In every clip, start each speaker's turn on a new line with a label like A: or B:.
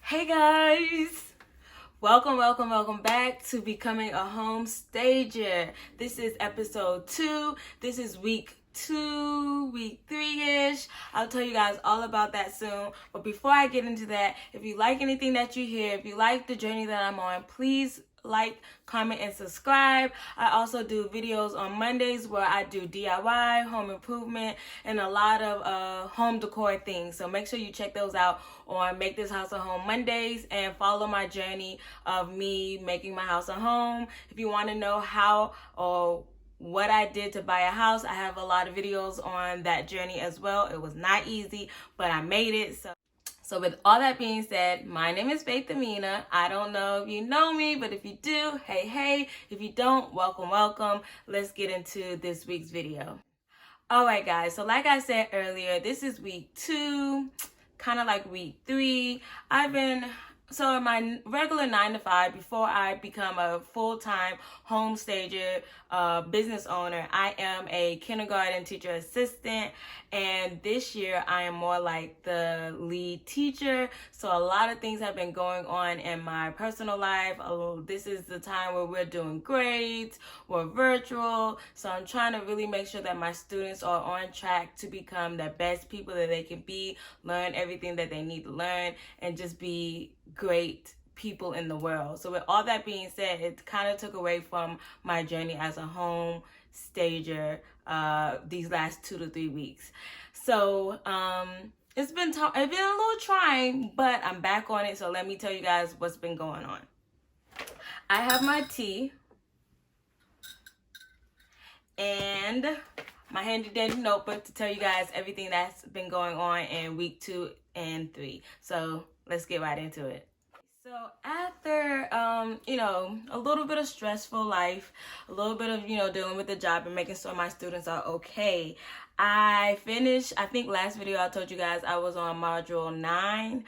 A: Hey guys! Welcome back to Becoming a Home Stager. This is episode 2. This is week 2, week 3-ish. I'll tell you guys all about that soon. But before I get into that, if you like anything that you hear, if you like the journey that I'm on, please like, comment, and subscribe. I also do videos on Mondays where I do DIY, home improvement, and a lot of home decor things. So make sure you check those out on Make This House a Home Mondays and follow my journey of me making my house a home. If you want to know how or what I did to buy a house, I have a lot of videos on that journey as well. It was not easy, but I made it. So with all that being said, my name is Faith Amina. I don't know if you know me, but if you do, hey. If you don't, welcome. Let's get into this week's video. All right, guys. So like I said earlier, this is week 2, kind of like week 3. So in my regular 9 to 5, before I become a full-time home stager, business owner, I am a kindergarten teacher assistant, and this year I am more like the lead teacher. So a lot of things have been going on in my personal life. This is the time where we're doing grades, we're virtual, so I'm trying to really make sure that my students are on track to become the best people that they can be, learn everything that they need to learn, and just be great people in the world. So with all that being said, it kind of took away from my journey as a home stager these last 2 to 3 weeks. So it's been a little trying, but I'm back on it. So let me tell you guys what's been going on. I have my tea and my handy dandy notebook to tell you guys everything that's been going on in week 2 and 3. So let's get right into it. So after, a little bit of stressful life, a little bit of, dealing with the job and making sure my students are okay, I think last video I told you guys I was on module 9.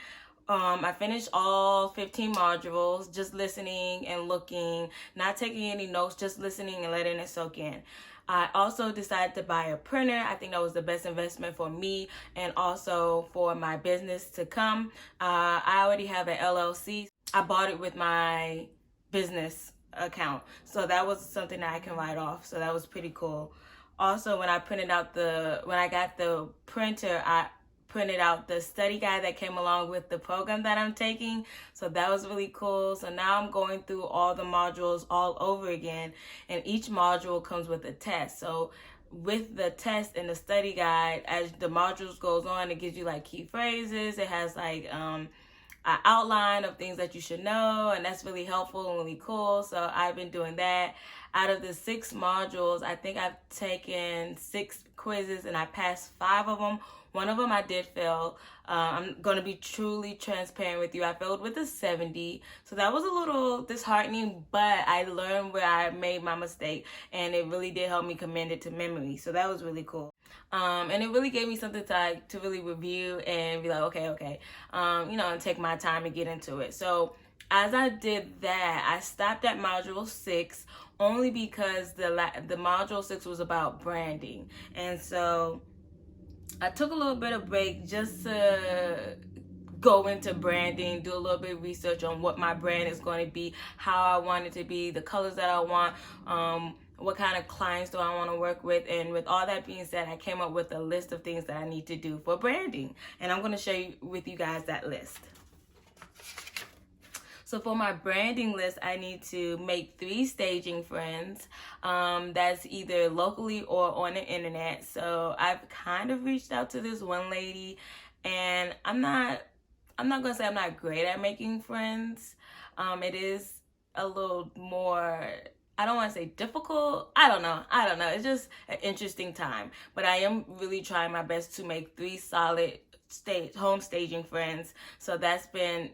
A: I finished all 15 modules, just listening and looking, not taking any notes, just listening and letting it soak in. I also decided to buy a printer. I think that was the best investment for me and also for my business to come. I already have an LLC. I bought it with my business account. So that was something that I can write off. So that was pretty cool. Also, when I got the printer, I printed out the study guide that came along with the program that I'm taking. So that was really cool. So now I'm going through all the modules all over again, and each module comes with a test. So with the test and the study guide, as the modules goes on, it gives you like key phrases. It has like an outline of things that you should know, and that's really helpful and really cool. So I've been doing that. Out of the 6 modules, I think I've taken 6 quizzes and I passed 5 of them. One of them I did fail. I'm going to be truly transparent with you. I failed with a 70. So that was a little disheartening, but I learned where I made my mistake, and it really did help me commend it to memory. So that was really cool. And it really gave me something to really review and be like, okay, and take my time and get into it. So as I did that, I stopped at module 6 only because the module 6 was about branding. And so I took a little bit of break just to go into branding, do a little bit of research on what my brand is going to be, how I want it to be, the colors that I want, what kind of clients do I want to work with. And with all that being said, I came up with a list of things that I need to do for branding. And I'm going to share with you guys that list. So for my branding list, I need to make 3 staging friends. That's either locally or on the internet. So I've kind of reached out to this one lady, and I'm not gonna say I'm not great at making friends. It is a little more, I don't want to say difficult. I don't know. It's just an interesting time. But I am really trying my best to make 3 solid home staging friends. So that's been,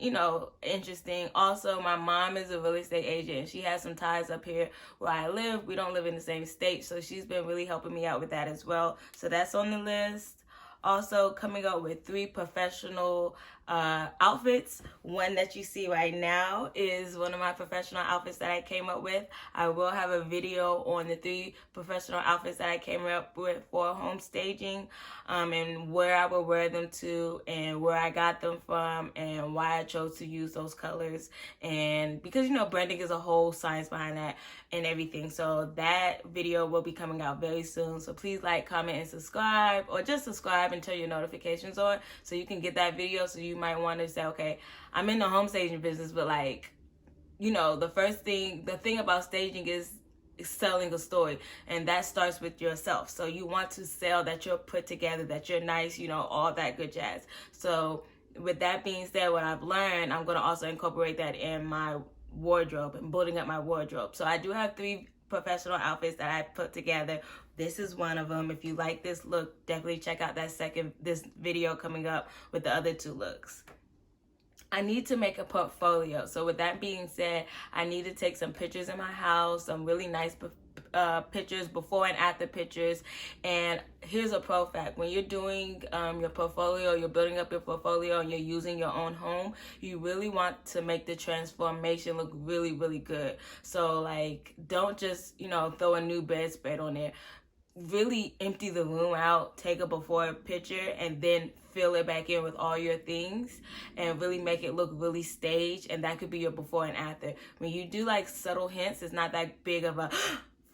A: interesting. Also, my mom is a real estate agent, and she has some ties up here where I live. We don't live in the same state, so she's been really helping me out with that as well. So that's on the list. Also coming up with 3 professional outfits. One that you see right now is one of my professional outfits that I came up with. I will have a video on the 3 professional outfits that I came up with for home staging, and where I would wear them to and where I got them from and why I chose to use those colors. And because, you know, branding is a whole science behind that and everything. So that video will be coming out very soon. So please like, comment, and subscribe, or just subscribe and turn your notifications on so you can get that video. So you might want to say, okay, I'm in the home staging business, but like, you know, the thing about staging is selling a story, and that starts with yourself. So you want to sell that you're put together, that you're nice, you know, all that good jazz. So with that being said, what I've learned, I'm going to also incorporate that in my wardrobe and building up my wardrobe. So I do have 3 professional outfits that I put together. This is one of them. If you like this look, definitely check out this video coming up with the other 2 looks. I need to make a portfolio. So with that being said, I need to take some pictures in my house, some really nice pictures, before and after pictures. And here's a pro fact: when you're doing your portfolio, you're building up your portfolio, and you're using your own home, you really want to make the transformation look really, really good. So like, don't just, you know, throw a new bedspread on there. Really empty the room out, take a before picture, and then fill it back in with all your things and really make it look really staged. And that could be your before and after. When you do like subtle hints, it's not that big of a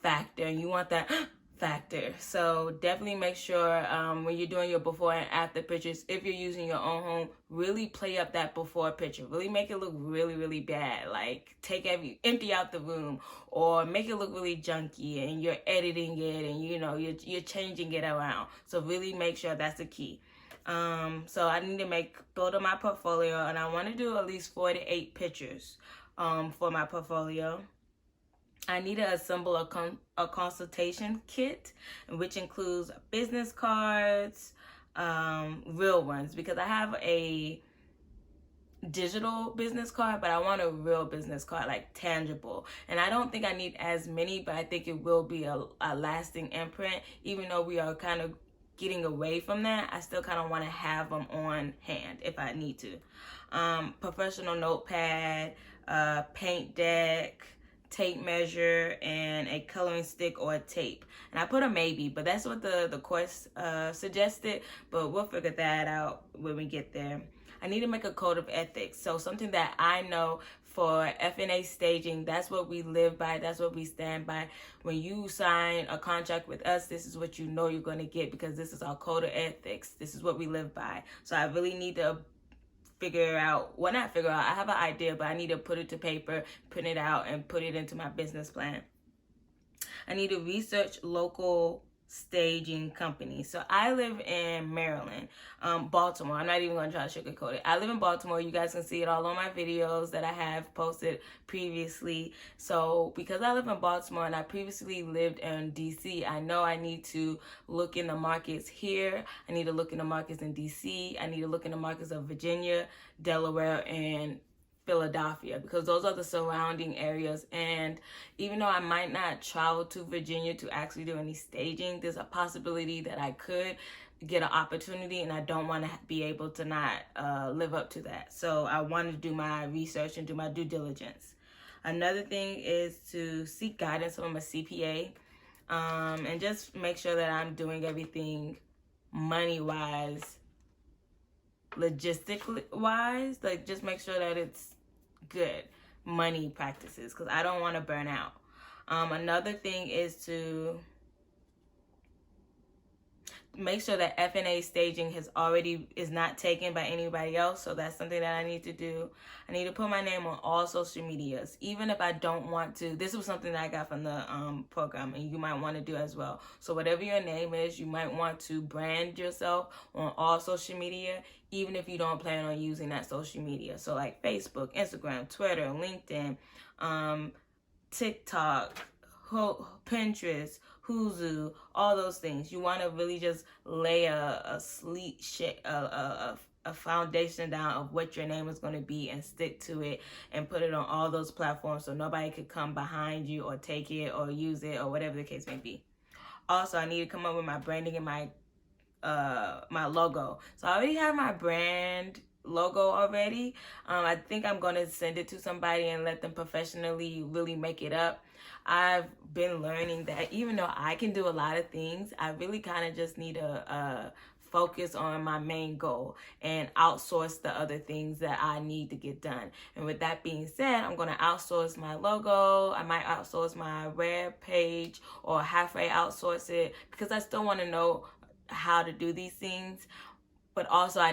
A: factor, and you want that factor. So definitely make sure when you're doing your before and after pictures, if you're using your own home, really play up that before picture. Really make it look really, really bad. Like empty out the room, or make it look really junky, and you're editing it, and you know, you're changing it around. So really make sure that's the key. So I need to build up my portfolio, and I want to do at least 4 to 8 pictures for my portfolio. I need to assemble a consultation kit, which includes business cards, real ones, because I have a digital business card, but I want a real business card, like tangible. And I don't think I need as many, but I think it will be a lasting imprint. Even though we are kind of getting away from that, I still kind of want to have them on hand if I need to. Professional notepad, paint deck, tape measure, and a coloring stick or a tape. And I put a maybe, but that's what the course suggested, but we'll figure that out when we get there. I need to make a code of ethics. So something that I know for FNA staging, that's what we live by, that's what we stand by. When you sign a contract with us, this is what you know you're going to get, because this is our code of ethics. This is what we live by. So I really need to I have an idea, but I need to put it to paper, print it out, and put it into my business plan. I need to research local staging companies. So I live in Maryland, Baltimore. I'm not even going to try to sugarcoat it. I live in Baltimore. You guys can see it all on my videos that I have posted previously. So because I live in Baltimore and I previously lived in DC, I know I need to look in the markets here. I need to look in the markets in DC. I need to look in the markets of Virginia, Delaware, and Philadelphia, because those are the surrounding areas. And even though I might not travel to Virginia to actually do any staging, there's a possibility that I could get an opportunity, and I don't want to be able to not live up to that. So I wanted to do my research and do my due diligence. Another thing is to seek guidance from a CPA, and just make sure that I'm doing everything money-wise, logistically-wise, like just make sure that it's good money practices, because I don't want to burn out. Another thing is to make sure that FNA staging is not taken by anybody else. So that's something that I need to do. I need to put my name on all social medias, even if I don't want to. This was something that I got from the program, and you might want to do as well. So whatever your name is, you might want to brand yourself on all social media, even if you don't plan on using that social media. So like Facebook, Instagram, Twitter, LinkedIn, TikTok, Pinterest, Hulu, all those things. You want to really just lay a foundation down of what your name is going to be, and stick to it, and put it on all those platforms so nobody could come behind you or take it or use it or whatever the case may be. Also, I need to come up with my branding and my logo. So I already have my brand logo already. I think I'm going to send it to somebody and let them professionally really make it up. I've been learning that even though I can do a lot of things, I really kind of just need to focus on my main goal and outsource the other things that I need to get done. And with that being said, I'm going to outsource my logo. I might outsource my web page or halfway outsource it, because I still want to know how to do these things. But also I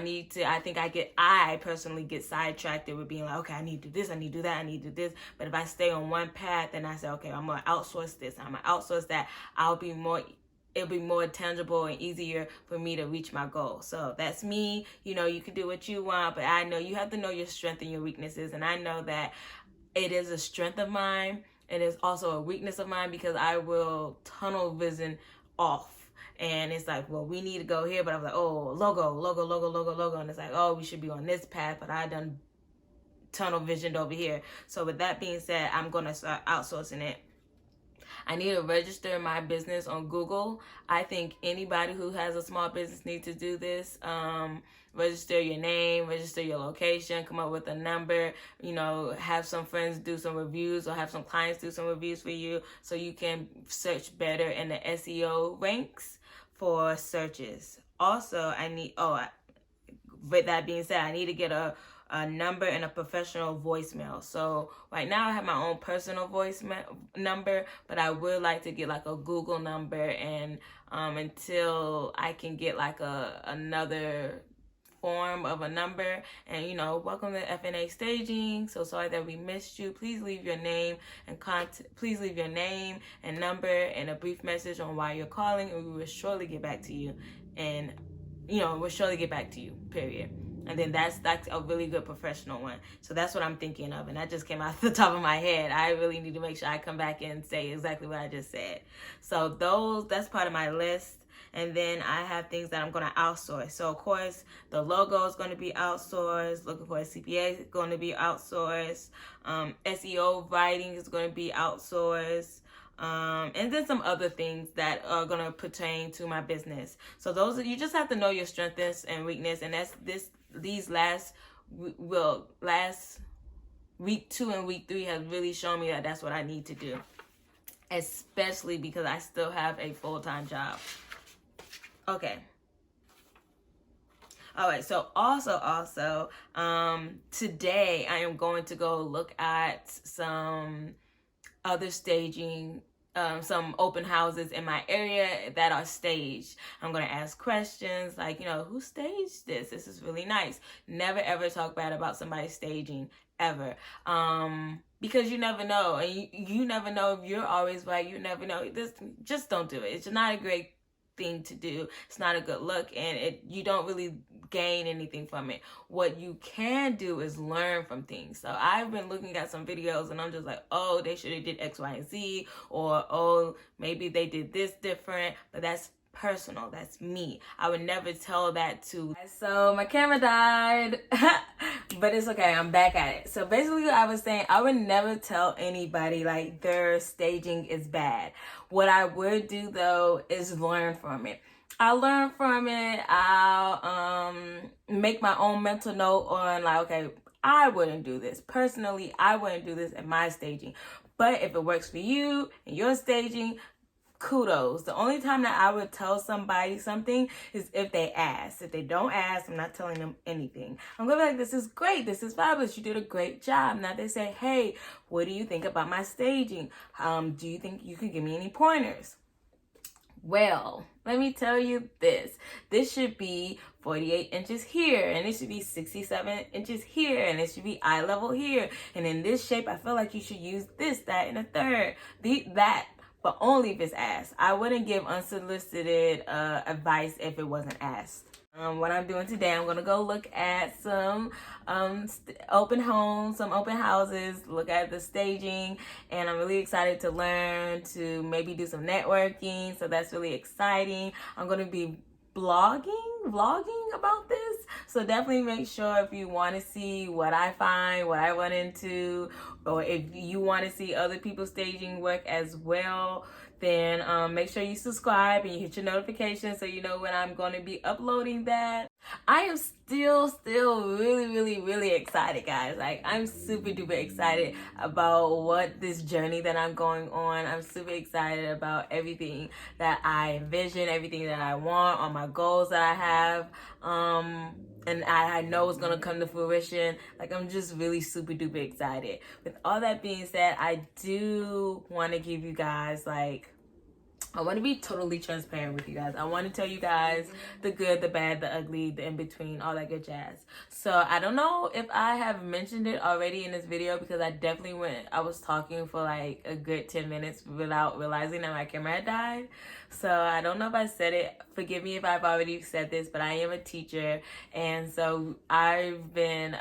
A: personally get sidetracked with being like, okay, I need to do this, I need to do that, I need to do this. But if I stay on one path, then I say, okay, I'm going to outsource this, I'm going to outsource that, it'll be more tangible and easier for me to reach my goal. So that's me. You know, you can do what you want, but I know you have to know your strengths and your weaknesses. And I know that it is a strength of mine. It is also a weakness of mine, because I will tunnel vision off. And it's like, well, we need to go here. But I was like, oh, logo. And it's like, oh, we should be on this path. But I done tunnel visioned over here. So with that being said, I'm going to start outsourcing it. I need to register my business on Google. I think anybody who has a small business needs to do this. Register your name, register your location, come up with a number, you know, have some friends do some reviews or have some clients do some reviews for you so you can search better in the SEO ranks for searches. Also, with that being said, I need to get a number and a professional voicemail. So right now I have my own personal voicemail number, but I would like to get like a Google number, and until I can get like another form of a number. And, you know, welcome to FNA Staging. So sorry that we missed you. Please leave your name and please leave your name and number and a brief message on why you're calling, and we will surely get back to you. And, you know, we'll surely get back to you, period. And then that's a really good professional one. So that's what I'm thinking of. And that just came out the top of my head. I really need to make sure I come back and say exactly what I just said. So that's part of my list. And then I have things that I'm going to outsource. So, of course, the logo is going to be outsourced. Looking for a CPA is going to be outsourced. SEO writing is going to be outsourced. And then some other things that are going to pertain to my business. So you just have to know your strengths and weakness. And these last week 2 and week 3 has really shown me that that's what I need to do. Especially because I still have a full-time job. Okay. All right. So also, today I am going to go look at some other staging, some open houses in my area that are staged. I'm going to ask questions like, you know, who staged this? This is really nice. Never ever talk bad about somebody's staging, ever. Because you never know. And you never know if you're always right. You never know. Just don't do it. It's not a great thing to do. It's not a good look, and you don't really gain anything from it. What you can do is learn from things. So I've been looking at some videos and I'm just like, oh, they should have did X, Y, and Z, or oh, maybe they did this different. But that's personal. That's me. I would never tell that to. So my camera died, but it's okay. I'm back at it. So basically I was saying I would never tell anybody like their staging is bad. What I would do though is learn from it. I'll learn from it. I'll make my own mental note on like, okay, I wouldn't do this. Personally, I wouldn't do this in my staging. But if it works for you and your staging, kudos. The only time that I would tell somebody something is if they ask. If they don't ask, I'm not telling them anything. I'm going to be like, this is great. This is fabulous. You did a great job. Now they say, hey, what do you think about my staging? Do you think you can give me any pointers? Well, let me tell you this. This should be 48 inches here, and it should be 67 inches here, and it should be eye level here. And in this shape, I feel like you should use this, that, and a third. That. But only if it's asked. I wouldn't give unsolicited advice if it wasn't asked. What I'm doing today, I'm going to go look at some open homes, some open houses, look at the staging, and I'm really excited to learn, to maybe do some networking. So that's really exciting. I'm going to be vlogging about this. So definitely make sure if you want to see what I find, what I run into, or if you want to see other people's staging work as well, then make sure you subscribe and you hit your notifications so you know when I'm going to be uploading that. I am still really excited, guys. Like, I'm super duper excited about what this journey that I'm going on. I'm super excited about everything that I envision, everything that I want, all my goals that I have. And I know it's gonna come to fruition. Like, I'm just really super duper excited. With all that being said, I do want to give you guys, like, I want to be totally transparent with you guys. I want to tell you guys the good, the bad, the ugly, the in-between, all that good jazz. So I don't know if I have mentioned it already in this video, because I was talking for like a good 10 minutes without realizing that my camera had died. So I don't know if I said it. Forgive me if I've already said this, but I am a teacher. And so I've been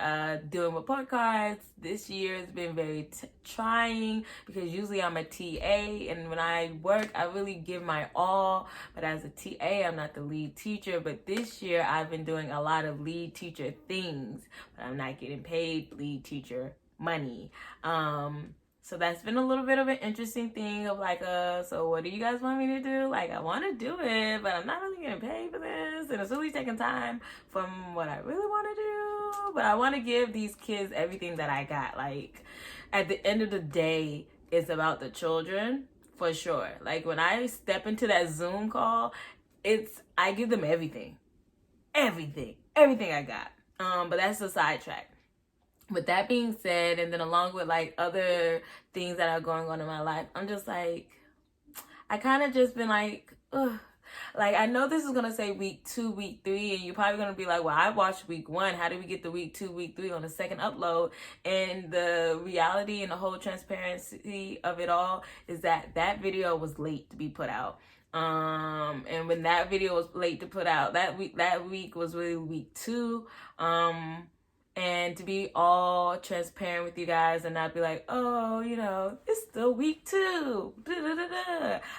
A: doing report cards. This year has been very trying, because usually I'm a TA, and when I work, I really give my all. But as a TA, I'm not the lead teacher. But this year, I've been doing a lot of lead teacher things, but I'm not getting paid lead teacher money. So that's been a little bit of an interesting thing of like, so what do you guys want me to do? Like, I want to do it, but I'm not really getting paid for this. And it's really taking time from what I really want to do. But I want to give these kids everything that I got. Like, at the end of the day, it's about the children for sure. Like, when I step into that Zoom call, I give them everything I got. But that's a sidetrack. With that being said, and then along with like other things that are going on in my life, I'm just like, I kind of just been like, ugh. Like, I know this is going to say week 2, week 3, and you're probably going to be like, well, I watched week 1. How did we get to week 2, week 3 on the second upload? And the reality and the whole transparency of it all is that that video was late to be put out. And when that video was late to put out, that week was really week 2. And to be all transparent with you guys and not be like, oh, you know, it's still week 2.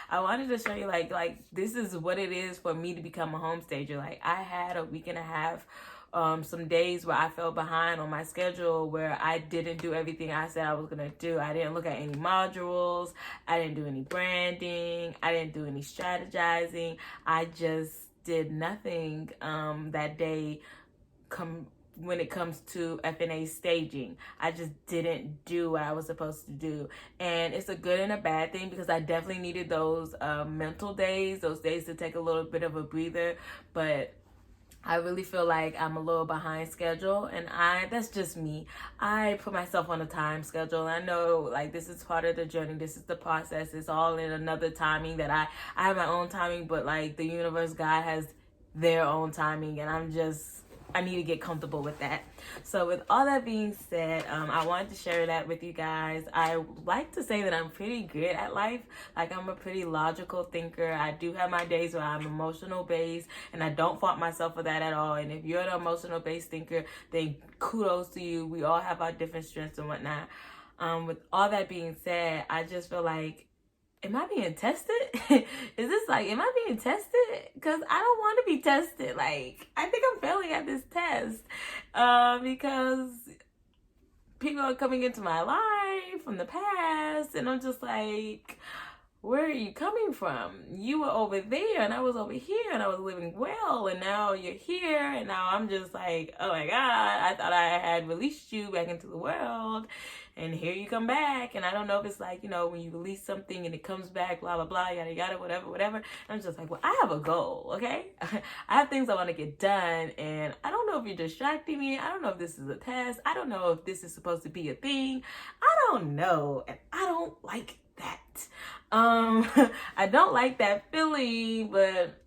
A: I wanted to show you like this is what it is for me to become a homestager. Like, I had a week and a half, some days where I fell behind on my schedule, where I didn't do everything I said I was gonna do. I didn't look at any modules. I didn't do any branding. I didn't do any strategizing. I just did nothing that day. When it comes to FNA staging, I just didn't do what I was supposed to do. And it's a good and a bad thing, because I definitely needed those mental days, those days to take a little bit of a breather. But I really feel like I'm a little behind schedule, and that's just me. I put myself on a time schedule, and I know like this is part of the journey. This is the process. It's all in another timing that I have my own timing, but like the universe, God has their own timing, and I need to get comfortable with that. So with all that being said, I wanted to share that with you guys. I like to say that I'm pretty good at life. Like, I'm a pretty logical thinker. I do have my days where I'm emotional based, and I don't fault myself for that at all. And if you're an emotional based thinker, then kudos to you. We all have our different strengths and whatnot. With all that being said, I just feel like, am I being tested? Is this like, am I being tested? Because I don't want to be tested. Like, I think I'm failing at this test because people are coming into my life from the past, and I'm just like, where are you coming from? You were over there, and I was over here, and I was living well, and now you're here, and now I'm just like, oh my God, I thought I had released you back into the world, and here you come back. And I don't know if it's like, you know, when you release something and it comes back, blah, blah, blah, yada, yada, whatever. And I'm just like, well, I have a goal, okay? I have things I want to get done, and I don't know if you're distracting me. I don't know if this is a test. I don't know if this is supposed to be a thing. I don't know, and I don't like that. I don't like that feeling, but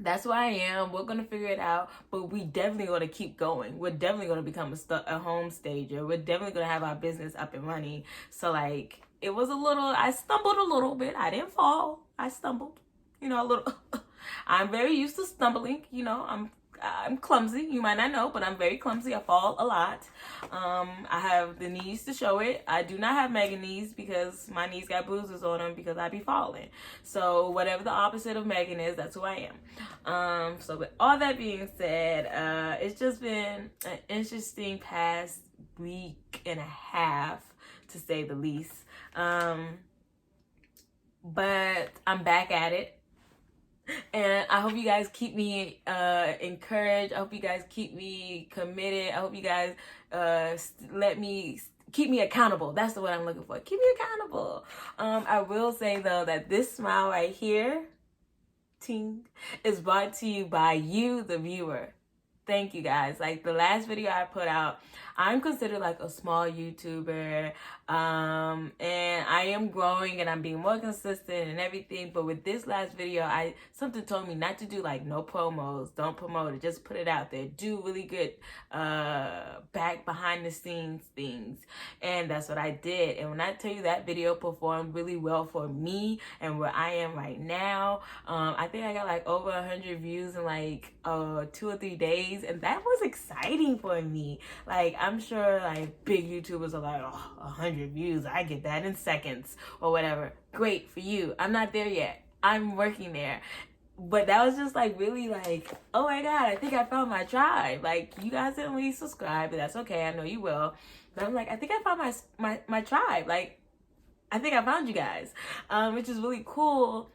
A: that's where I am. We're going to figure it out, but we definitely going to keep going. We're definitely going to become a home stager. We're definitely going to have our business up and running. So like, I stumbled a little bit. I didn't fall. I stumbled, you know, a little. I'm very used to stumbling. You know, I'm clumsy. You might not know, but I'm very clumsy. I fall a lot. I have the knees to show it. I do not have mega knees, because my knees got bruises on them because I be falling. So whatever the opposite of Megan is, that's who I am. So with all that being said, it's just been an interesting past week and a half, to say the least. but I'm back at it. And I hope you guys keep me encouraged. I hope you guys keep me committed. I hope you guys keep me accountable. That's the word I'm looking for. Keep me accountable. I will say though that this smile right here, ting, is brought to you by you, the viewer. Thank you guys. Like the last video I put out, I'm considered like a small YouTuber, and I am growing and I'm being more consistent and everything. But with this last video, something told me not to do like no promos, don't promote it, just put it out there. Do really good back behind the scenes things, and that's what I did. And when I tell you that video performed really well for me and where I am right now, I think I got like over 100 views in like 2 or 3 days, and that was exciting for me. Like I'm sure like big YouTubers are like, oh, 100 views, I get that in seconds or whatever. Great for you. I'm not there yet. I'm working there. But that was just like really like, oh my God, I think I found my tribe. Like you guys didn't really subscribe, but that's okay. I know you will. But I'm like, I think I found my tribe. Like I think I found you guys, which is really cool.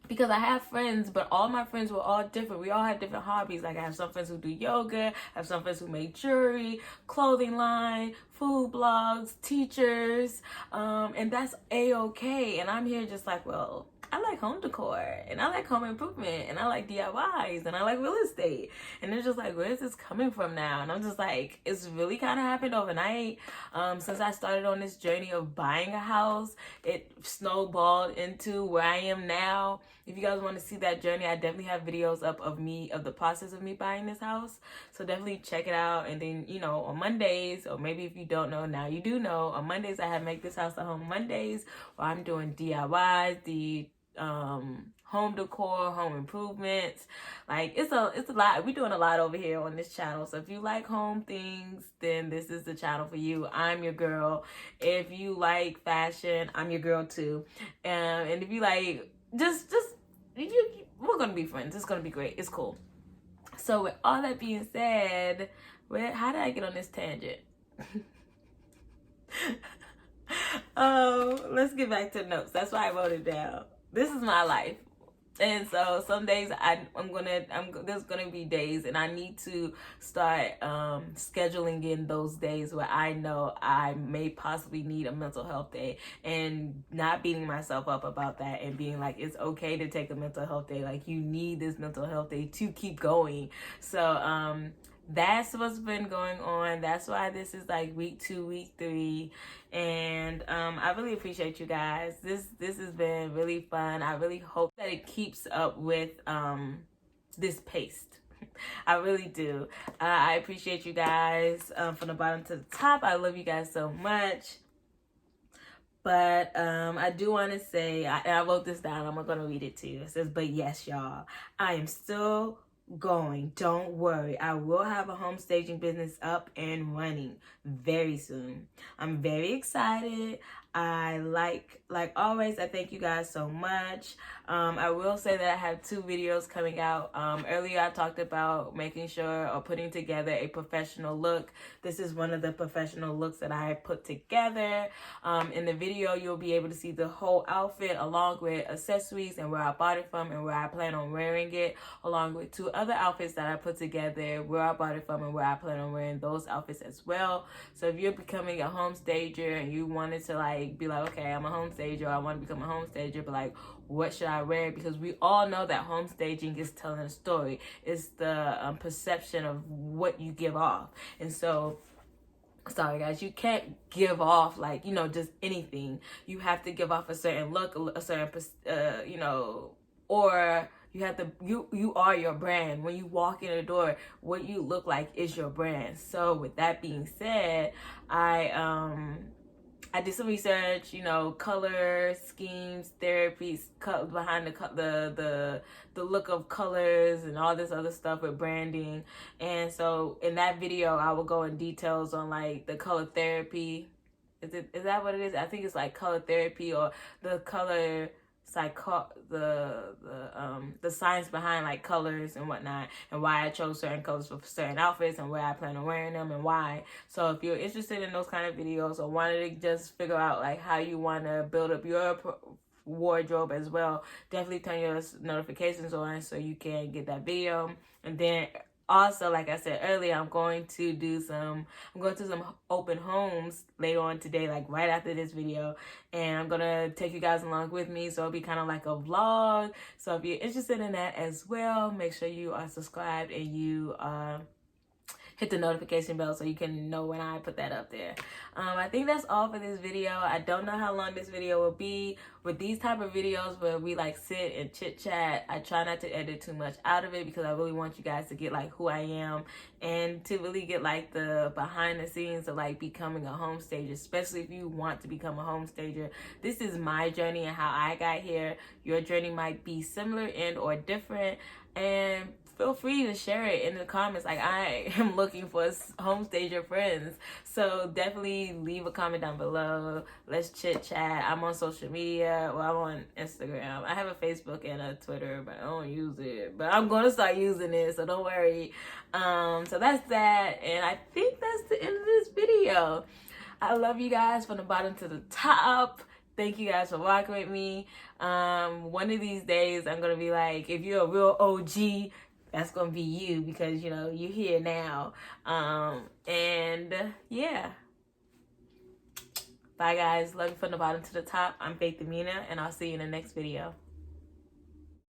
A: Because I have friends, but all my friends were all different. We all have different hobbies. Like I have some friends who do yoga, I have some friends who make jewelry, clothing line, food blogs, teachers, and that's a-okay. And I'm here just like, well, I like home decor, and I like home improvement, and I like DIYs, and I like real estate. And they're just like, where is this coming from now? And I'm just like, it's really kind of happened overnight. Since I started on this journey of buying a house, it snowballed into where I am now. If you guys want to see that journey, I definitely have videos up of the process of me buying this house. So definitely check it out. And then, you know, on Mondays, or maybe if you don't know, now you do know, on Mondays I have Make This House a Home Mondays, where I'm doing DIYs, the home decor, home improvements. Like it's a lot. We're doing a lot over here on this channel. So if you like home things, then this is the channel for you. I'm your girl. If you like fashion, I'm your girl too. And if you like we're gonna be friends. It's gonna be great. It's cool. So with all that being said, how did I get on this tangent? Let's get back to the notes. That's why I wrote it down. This is my life. And so some days there's gonna be days, and I need to start scheduling in those days where I know I may possibly need a mental health day, and not beating myself up about that, and being like, it's okay to take a mental health day. Like you need this mental health day to keep going. So that's what's been going on. That's why this is like week 2, week 3. And I really appreciate you guys. This has been really fun. I really hope that it keeps up with this pace. I really do. I appreciate you guys from the bottom to the top. I love you guys so much. But I do want to say, I wrote this down. I'm going to read it to you. It says, but yes, y'all, I am still going. Don't worry. I will have a home staging business up and running very soon. I'm very excited. I like always, I thank you guys so much. I will say that I have 2 videos coming out. Earlier I talked about making sure or putting together a professional look. This is one of the professional looks that I put together. In the video, you'll be able to see the whole outfit along with accessories and where I bought it from and where I plan on wearing it, along with 2 other outfits that I put together, where I bought it from and where I plan on wearing those outfits as well. So if you're becoming a home stager and you wanted to like be like, okay, I'm a home stager, I want to become a home stager, but like, what should I wear? Because we all know that home staging is telling a story. It's the perception of what you give off. And so, sorry guys, you can't give off like, you know, just anything. You have to give off a certain look, a certain, you know, or you have to, you are your brand. When you walk in the door, what you look like is your brand. So with that being said, I did some research, you know, color schemes, therapies behind the look of colors and all this other stuff with branding. And so in that video, I will go in details on like the color therapy. Is that what it is? I think it's like color therapy, or the color the science behind like colors and whatnot, and why I chose certain colors for certain outfits and where I plan on wearing them and why. So if you're interested in those kind of videos, or wanted to just figure out like how you want to build up your wardrobe as well. Definitely turn your notifications on so you can get that video. And then also, like I said earlier, I'm going to some open homes later on today, like right after this video, and I'm gonna take you guys along with me, so it'll be kind of like a vlog. So if you're interested in that as well, make sure you are subscribed and you hit the notification bell so you can know when I put that up there. I think that's all for this video. I don't know how long this video will be. With these type of videos where we like sit and chit chat, I try not to edit too much out of it because I really want you guys to get like who I am and to really get like the behind the scenes of like becoming a home stager, especially if you want to become a home stager. This is my journey and how I got here. Your journey might be similar and or different, and feel free to share it in the comments. Like, I am looking for home stager friends, so definitely leave a comment down below. Let's chit chat. I'm on social media. Well, I'm on Instagram. I have a Facebook and a Twitter, but I don't use it, but I'm gonna start using it, so don't worry. So that's that, and I think that's the end of this video. I love you guys from the bottom to the top. Thank you guys for rocking with me. One of these days I'm gonna be like, if you're a real OG, that's gonna be you, because you know you're here now. And yeah, bye guys. Love you from the bottom to the top. I'm Faith Amina, and I'll see you in the next video.